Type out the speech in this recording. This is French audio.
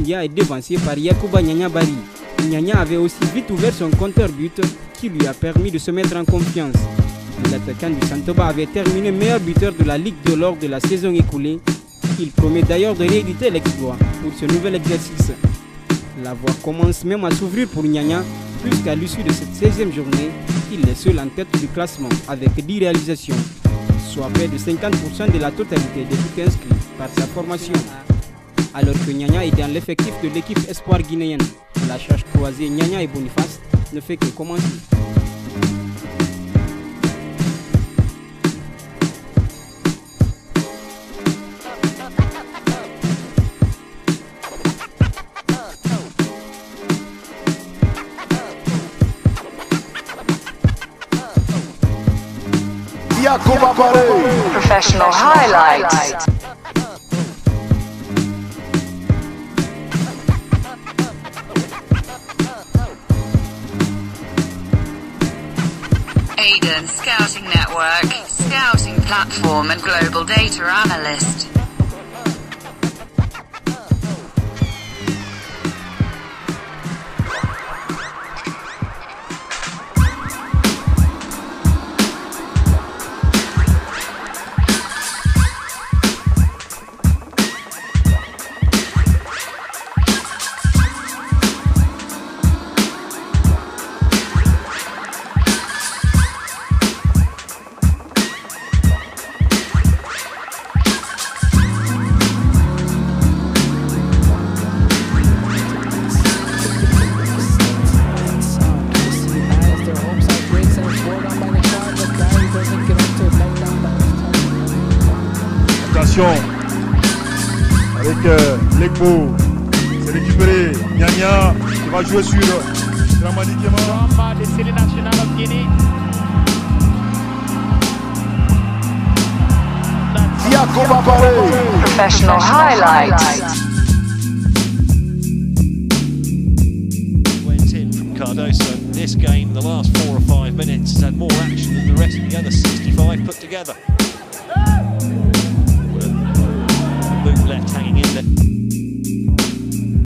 India est devancé par Yacouba Nyanya Bari. Nyanya avait aussi vite ouvert son compteur but qui lui a permis de se mettre en confiance. L'attaquant du Santoba avait terminé meilleur buteur de la Ligue de lors de la saison écoulée. Il promet d'ailleurs de rééditer l'exploit pour ce nouvel exercice. La voie commence même à s'ouvrir pour Nyanya, puisqu'à l'issue de cette 16e journée, il est seul en tête du classement avec 10 réalisations, soit près de 50% de la totalité des buts inscrits par sa formation. Alors que Nyanya est dans l'effectif de l'équipe espoir guinéenne, la charge croisée Nyanya et Boniface ne fait que commencer. Professional highlights. Aiden Scouting Network, Scouting Platform and Global Data Analyst. Avec l'Egbo, c'est récupéré. Nyanya qui va jouer sur Dramani Kema. The City National of Guinea. Professional highlights. Went in from Cardoso. This game, the last 4 or 5 minutes, has had more action than the rest of the other 65 put together.